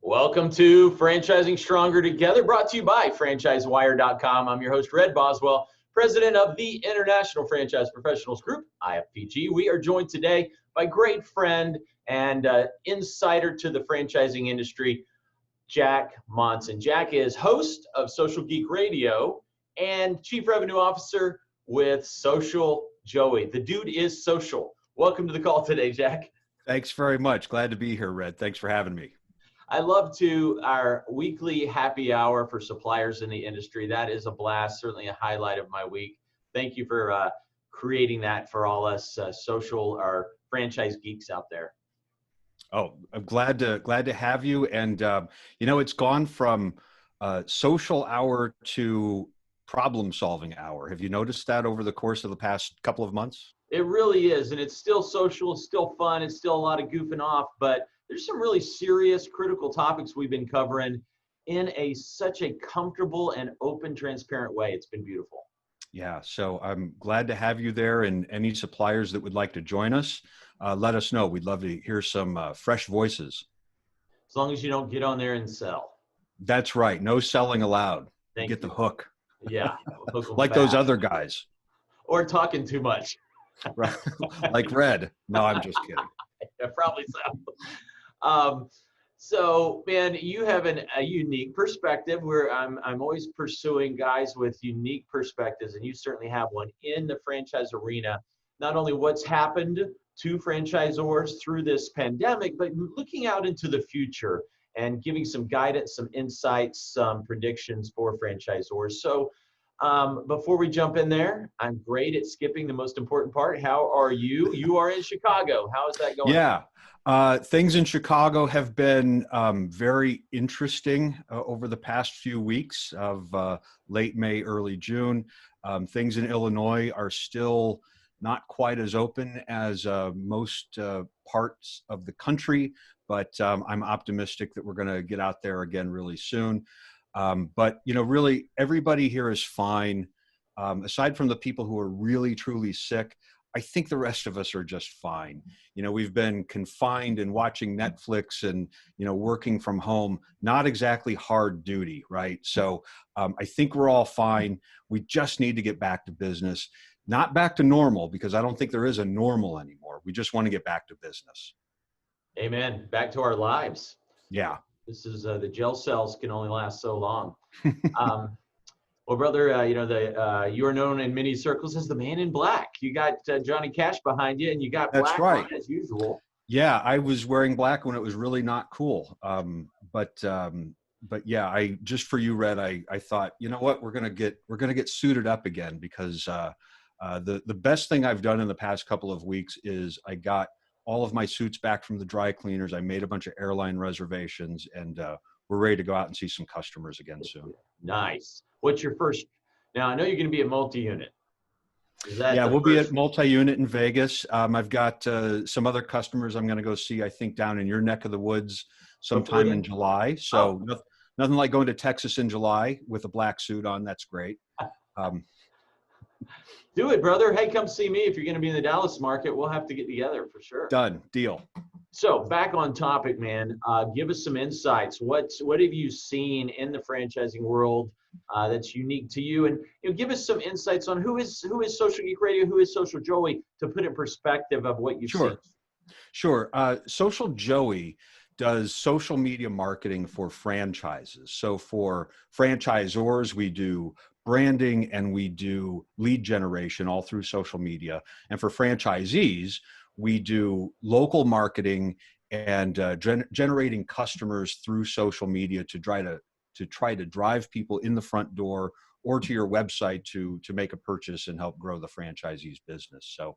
Welcome to Franchising Stronger Together, brought to you by franchisewire.com. I'm your host, Red Boswell, president of the International Franchise Professionals Group, IFPG. We are joined today by great friend and insider to the franchising industry, Jack Monson. Jack is host of Social Geek Radio and Chief Revenue Officer with Social Joey. The dude is social. Welcome to the call today, Jack. Thanks very much. Glad to be here, Red. Thanks for having me. I love our weekly happy hour for suppliers in the industry. That is a blast, certainly a highlight of my week. Thank you for creating that for all us social or franchise geeks out there. Oh, I'm glad to have you. And it's gone from social hour to problem solving hour. Have you noticed that over the course of the past couple of months? It really is, and it's still social, it's still fun, it's still a lot of goofing off, but there's some really serious, critical topics we've been covering in such a comfortable and open, transparent way. It's been beautiful. Yeah, so I'm glad to have you there, and any suppliers that would like to join us, let us know. We'd love to hear some fresh voices. As long as you don't get on there and sell. That's right. No selling allowed. Get the hook. Yeah. Hook like those other guys. Or talking too much. Right. Like Red. No, I'm just kidding. Yeah, probably so. So, man, you have a unique perspective where I'm always pursuing guys with unique perspectives, and you certainly have one in the franchise arena. Not only what's happened to franchisors through this pandemic, but looking out into the future and giving some guidance, some insights, some predictions for franchisors. So, before we jump in there, I'm great at skipping the most important part. How are you? You are in Chicago. How is that going? Yeah. Things in Chicago have been very interesting over the past few weeks of late May, early June. Things in Illinois are still not quite as open as most parts of the country, but I'm optimistic that we're going to get out there again really soon. But, really everybody here is fine. Aside from the people who are really, truly sick, I think the rest of us are just fine. We've been confined and watching Netflix and, working from home, not exactly hard duty, right? So I think we're all fine. We just need to get back to business, not back to normal, because I don't think there is a normal anymore. We just want to get back to business. Amen. Back to our lives. Yeah. This is the gel cells can only last so long. Well, brother, you are known in many circles as the Man in Black. You got Johnny Cash behind you, and you got That's black right. on as usual. Yeah, I was wearing black when it was really not cool. But yeah, I just for you, Red, I thought, you know what, we're gonna get suited up again, because the best thing I've done in the past couple of weeks is I got all of my suits back from the dry cleaners. I made a bunch of airline reservations, and we're ready to go out and see some customers again soon. Nice. What's your first? Now, I know you're going to be at multi-unit. Yeah, we'll be at multi-unit in Vegas. I've got some other customers I'm going to go see, I think, down in your neck of the woods sometime in July. So nothing like going to Texas in July with a black suit on. That's great. Do it, brother. Hey, come see me if you're going to be in the Dallas market. We'll have to get together for sure. Done. Deal. So back on topic, man. Give us some insights. What have you seen in the franchising world that's unique to you? And give us some insights on who is Social Geek Radio, who is Social Joey, to put in perspective of what you've seen. Sure. Social Joey does social media marketing for franchises. So for franchisors, we do branding and we do lead generation all through social media. And for franchisees, we do local marketing and generating customers through social media to try to drive people in the front door or to your website to make a purchase and help grow the franchisee's business. So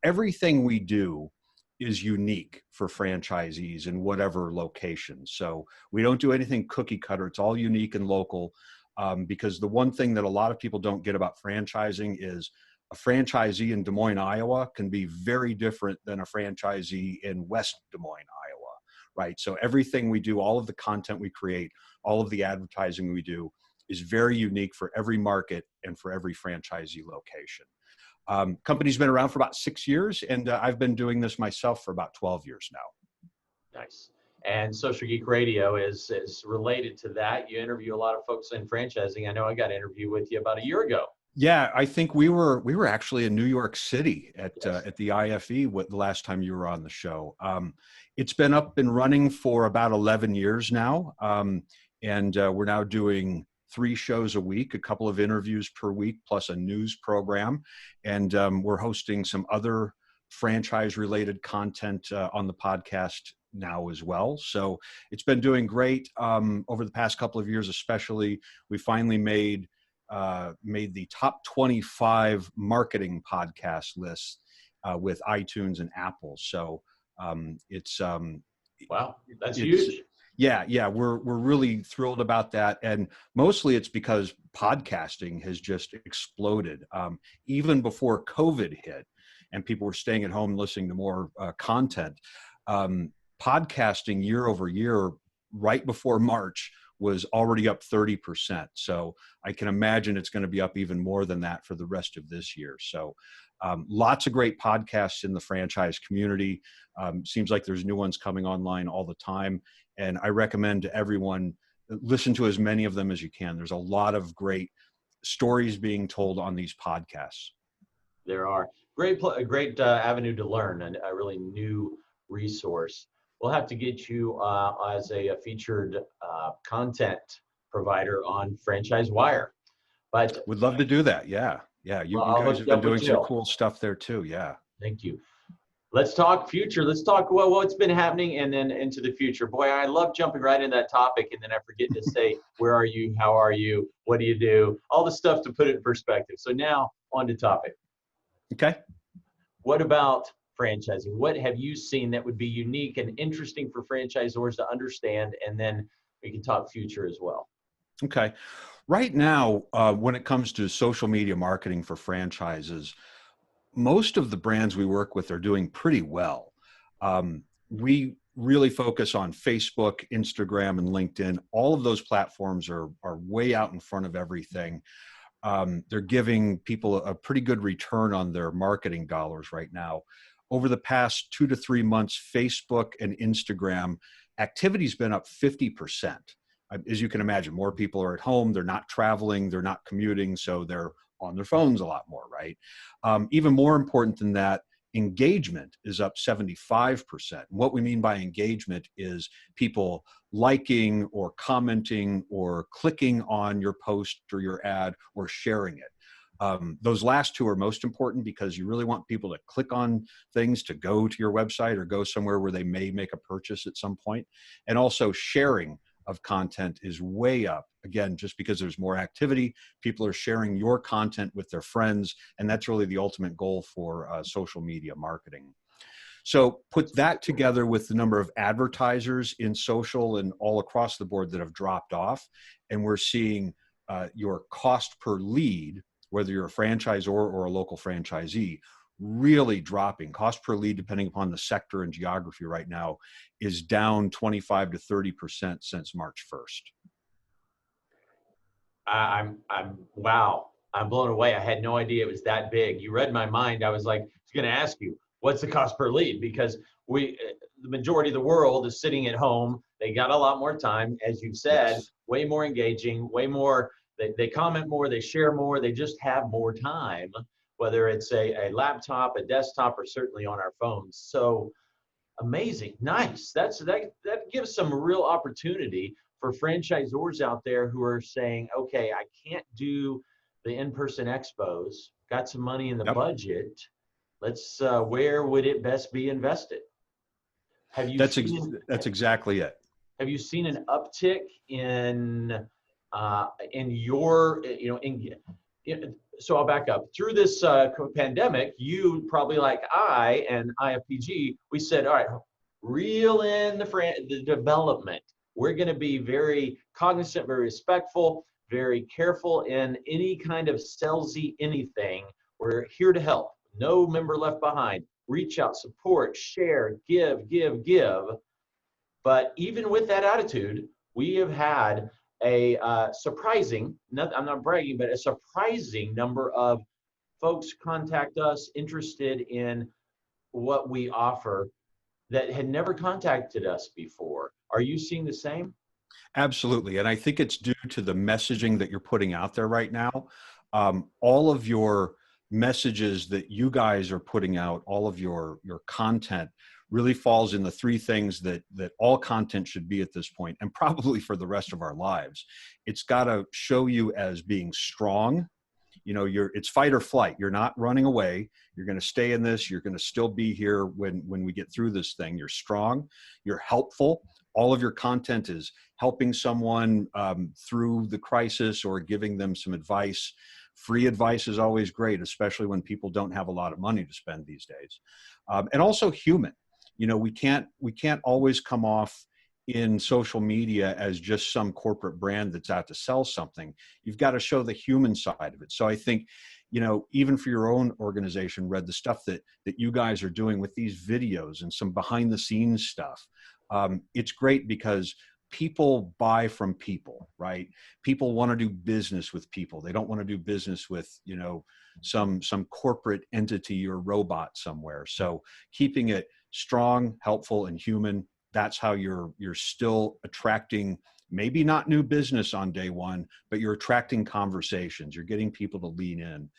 everything we do is unique for franchisees in whatever location. So we don't do anything cookie cutter. It's all unique and local, because the one thing that a lot of people don't get about franchising is a franchisee in Des Moines, Iowa can be very different than a franchisee in West Des Moines, Iowa, right? So everything we do, all of the content we create, all of the advertising we do is very unique for every market and for every franchisee location. Company's been around for about 6 years, and I've been doing this myself for about 12 years now. Nice. And Social Geek Radio is related to that. You interview a lot of folks in franchising. I know I got an interview with you about a year ago. Yeah, I think we were actually in New York City Yes. at the IFE the last time you were on the show. It's been up and running for about 11 years now, and we're now doing 3 shows a week, a couple of interviews per week, plus a news program, and we're hosting some other franchise-related content on the podcast now as well. So it's been doing great over the past couple of years, especially. We finally made the top 25 marketing podcast list with iTunes and Apple. So it's Wow, that's it's huge. yeah, we're really thrilled about that, and mostly it's because podcasting has just exploded. Even before COVID hit, and people were staying at home listening to more content. Podcasting year over year, right before March, was already up 30%. So I can imagine it's going to be up even more than that for the rest of this year. So lots of great podcasts in the franchise community. Seems like there's new ones coming online all the time. And I recommend to everyone, listen to as many of them as you can. There's a lot of great stories being told on these podcasts. There are a great avenue to learn, and a really new resource. We'll have to get you as a featured content provider on Franchise Wire. But Would love to do that. Yeah. well, You I'll guys hook have you been up with doing some Jill. cool stuff there too. Yeah. Thank you. Let's talk future. Let's talk what's been happening and then into the future. Boy, I love jumping right into that topic, and then I forget to say, where are you? How are you? What do you do? All the stuff to put it in perspective. So now on to topic. Okay. What about franchising? What have you seen that would be unique and interesting for franchisors to understand? And then we can talk future as well. Okay. Right now, when it comes to social media marketing for franchises, most of the brands we work with are doing pretty well. We really focus on Facebook, Instagram, and LinkedIn. All of those platforms are way out in front of everything. They're giving people a pretty good return on their marketing dollars right now. Over the past 2 to 3 months, Facebook and Instagram activity's been up 50%. As you can imagine, more people are at home, they're not traveling, they're not commuting, so they're on their phones a lot more, right? Even more important than that, engagement is up 75%. And what we mean by engagement is people liking or commenting or clicking on your post or your ad or sharing it. Those last two are most important because you really want people to click on things to go to your website or go somewhere where they may make a purchase at some point. And also sharing of content is way up. Again, just because there's more activity, people are sharing your content with their friends, and that's really the ultimate goal for social media marketing. So put that together with the number of advertisers in social and all across the board that have dropped off, and we're seeing your cost per lead, whether you're a franchisor or a local franchisee, really dropping. Cost per lead, depending upon the sector and geography right now, is down 25 to 30% since March 1st. Wow. I'm blown away. I had no idea it was that big. You read my mind. I was like, I was going to ask you, what's the cost per lead? Because the majority of the world is sitting at home. They got a lot more time, as you've said, Yes. way more engaging, way more. They comment more, they share more, they just have more time, whether it's a laptop, a desktop, or certainly on our phones. So amazing. Nice. That gives some real opportunity for franchisors out there who are saying, okay, I can't do the in-person expos, got some money in the Yep. budget. Let's where would it best be invested? Have you That's seen exactly it. have you seen an uptick in your so I'll back up. Through this pandemic, you probably like I and IFPG, we said, all right, reel in the development. We're going to be very cognizant, very respectful, very careful in any kind of salesy anything. We're here to help. No member left behind. Reach out, support, share, give, give, give. But even with that attitude, we have had a surprising, I'm not bragging, but a surprising number of folks contact us interested in what we offer that had never contacted us before. Are you seeing the same? Absolutely. And I think it's due to the messaging that you're putting out there right now. All of your messages that you guys are putting out, all of your content really falls in the three things that all content should be at this point, and probably for the rest of our lives. It's got to show you as being strong. You know, it's fight or flight. You're not running away. You're going to stay in this. You're going to still be here when we get through this thing. You're strong. You're helpful. All of your content is helping someone through the crisis or giving them some advice. Free advice is always great, especially when people don't have a lot of money to spend these days. And also human. You know, we can't always come off in social media as just some corporate brand that's out to sell something. You've got to show the human side of it. So I think, you know, even for your own organization, Red, the stuff that you guys are doing with these videos and some behind the scenes stuff, it's great because people buy from people, right? People want to do business with people. They don't want to do business with, you know, some corporate entity or robot somewhere. So keeping it strong, helpful, and human, that's how you're still attracting, maybe not new business on day one, but you're attracting conversations. You're getting people to lean in.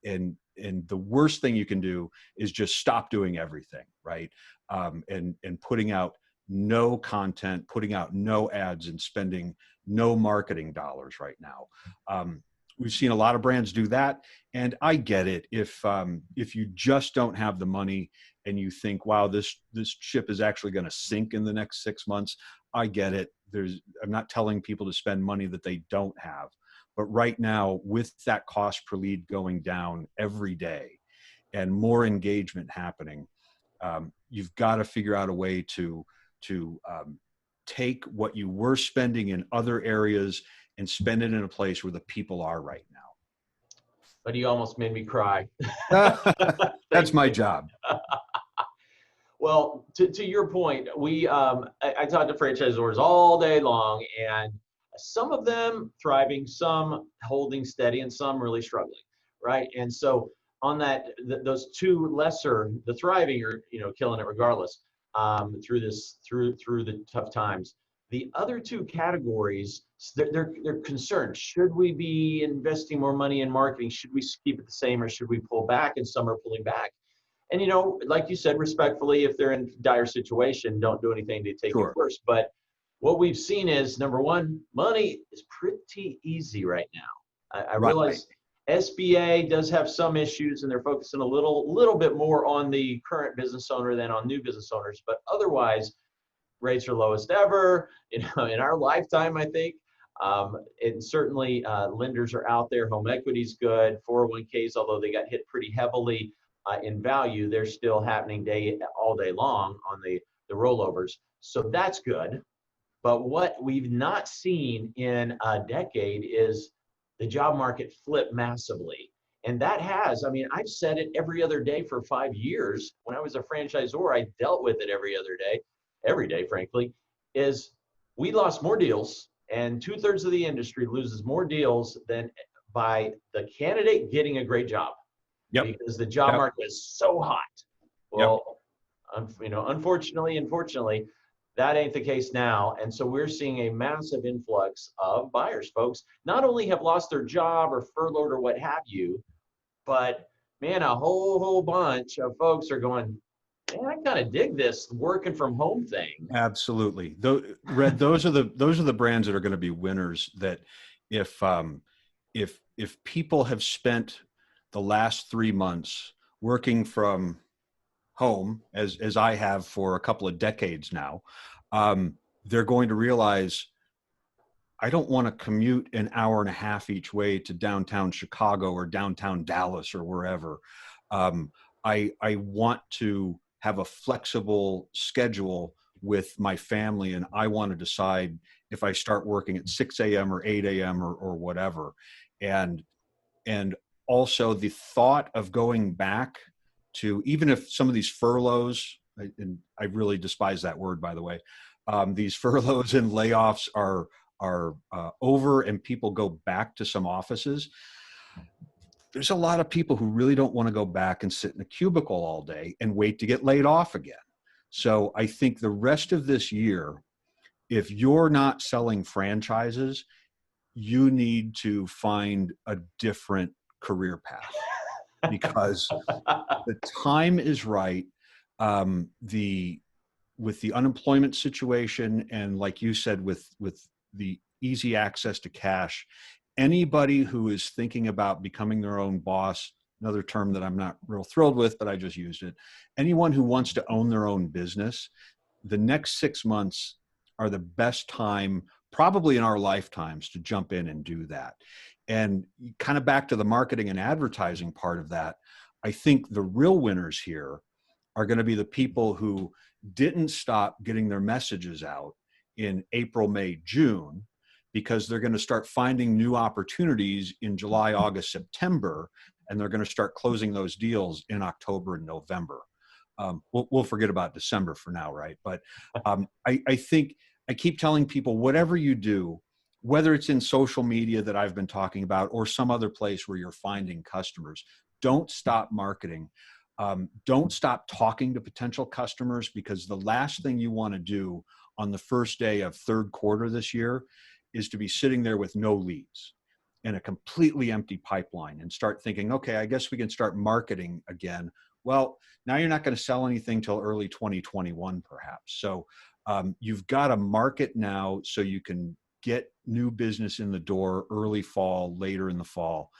And the worst thing you can do is just stop doing everything, right? And putting out no content, putting out no ads, and spending no marketing dollars right now. We've seen a lot of brands do that, and I get it. If you just don't have the money and you think, wow, this ship is actually going to sink in the next 6 months, I get it. I'm not telling people to spend money that they don't have, but right now, with that cost per lead going down every day and more engagement happening, you've got to figure out a way to take what you were spending in other areas and spend it in a place where the people are right now. But you almost made me cry. That's my job. Well, to your point, I talk to franchisors all day long, and some of them thriving, some holding steady, and some really struggling, right? And so on those two lesser, the thriving are, you know, killing it regardless, through the tough times. The other two categories, they're concerned. Should we be investing more money in marketing? Should we keep it the same, or should we pull back? And some are pulling back. And, you know, like you said, respectfully, if they're in dire situation, don't do anything to take it worse. But what we've seen is, number one, money is pretty easy right now. I realize SBA does have some issues, and they're focusing a little bit more on the current business owner than on new business owners. But otherwise, rates are lowest ever, you know, in our lifetime, I think. And certainly lenders are out there. Home equity is good. 401ks, although they got hit pretty heavily in value, they're still happening all day long on the rollovers. So that's good. But what we've not seen in a decade is the job market flip massively. And that has, I mean, I've said it every other day for 5 years. When I was a franchisor, I dealt with it every day, frankly, is we lost more deals, and 2/3 of the industry loses more deals than by the candidate getting a great job. Yep. Because the job market is so hot. Well, you know, unfortunately, that ain't the case now. And so we're seeing a massive influx of buyers. Folks not only have lost their job or furloughed or what have you, but man, a whole bunch of folks are going, man, I kind of dig this working from home thing. Absolutely. Red, those are the brands that are going to be winners. That if people have spent the last 3 months working from home, as I have for a couple of decades now, they're going to realize, I don't want to commute an hour and a half each way to downtown Chicago or downtown Dallas or wherever. I want to have a flexible schedule with my family, and I want to decide if I start working at 6 a.m. or 8 a.m. or whatever. And also the thought of going back to, even if some of these furloughs, and I really despise that word, by the way, these furloughs and layoffs are over and people go back to some offices, there's a lot of people who really don't want to go back and sit in a cubicle all day and wait to get laid off again. So I think the rest of this year, if you're not selling franchises, you need to find a different career path because the time is right. The with the unemployment situation, and like you said, with the easy access to cash, anybody who is thinking about becoming their own boss, another term that I'm not real thrilled with, but I just used it. Anyone who wants to own their own business, the next 6 months are the best time, probably in our lifetimes, to jump in and do that. And kind of back to the marketing and advertising part of that, I think the real winners here are going to be the people who didn't stop getting their messages out in April, May, June, because they're going to start finding new opportunities in July, August, September, and they're going to start closing those deals in October and November. We'll forget about December for now, right? But I think I keep telling people, whatever you do, whether it's in social media that I've been talking about or some other place where you're finding customers, don't stop marketing. Don't stop talking to potential customers, because the last thing you want to do on the first day of third quarter this year is to be sitting there with no leads and a completely empty pipeline and start thinking, okay, I guess we can start marketing again. Well, now you're not going to sell anything till early 2021, perhaps. So you've got to market now so you can get new business in the door early fall, later in the fall.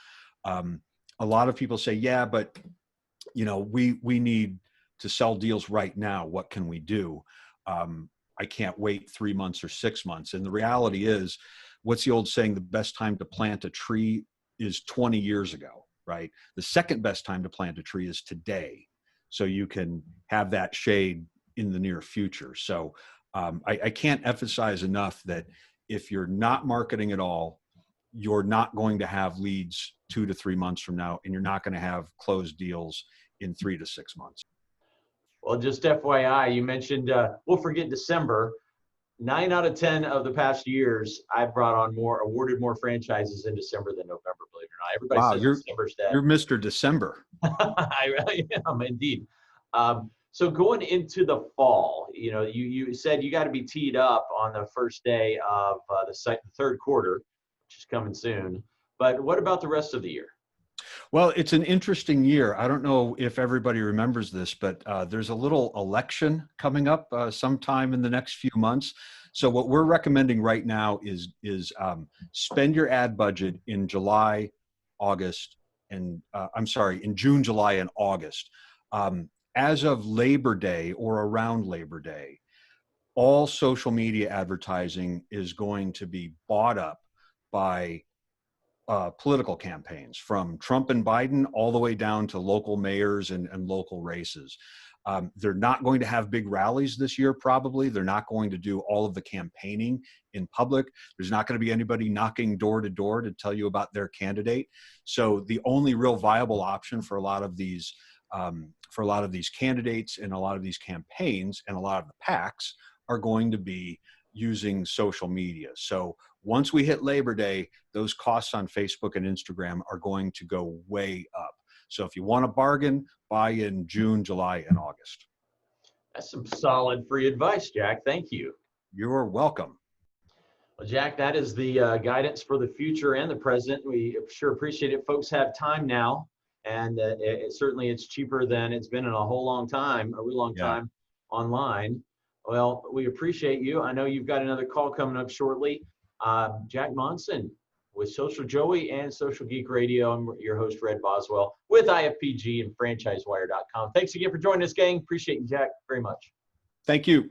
A lot of people say, yeah, but we need to sell deals right now. What can we do? I can't wait 3 months or 6 months. And the reality is, what's the old saying? The best time to plant a tree is 20 years ago, right? The second best time to plant a tree is today. So you can have that shade in the near future. So I can't emphasize enough that if you're not marketing at all, you're not going to have leads 2 to 3 months from now, and you're not going to have closed deals in 3 to 6 months. Well, just FYI, you mentioned, we'll forget December. 9 out of 10 of the past years, I've awarded more franchises in December than November, believe it or not. Everybody Wow, says December's dead. You're Mr. December. I really am, indeed. So going into the fall, you said you got to be teed up on the first day of the third quarter, which is coming soon. But what about the rest of the year? Well, it's an interesting year. I don't know if everybody remembers this, but there's a little election coming up sometime in the next few months. So what we're recommending right now is spend your ad budget in July, August, and in June, July, and August. As of Labor Day or around Labor Day, all social media advertising is going to be bought up by political campaigns, from Trump and Biden all the way down to local mayors and local races. They're not going to have big rallies this year, probably. They're not going to do all of the campaigning in public. There's not going to be anybody knocking door to door to tell you about their candidate. So the only real viable option for a lot of these candidates and a lot of these campaigns and a lot of the PACs are going to be using social media. So once we hit Labor Day, those costs on Facebook and Instagram are going to go way up. So if you want a bargain, buy in June, July, and August. That's some solid free advice, Jack. Thank you. You're welcome. Well, Jack, that is the guidance for the future and the present. We sure appreciate it. Folks have time now, and certainly it's cheaper than it's been in a whole long time, a real long time online. Well, we appreciate you. I know you've got another call coming up shortly. Jack Monson with Social Joey and Social Geek Radio. I'm your host, Red Boswell, with IFPG and FranchiseWire.com. Thanks again for joining us, gang. Appreciate you, Jack, very much. Thank you.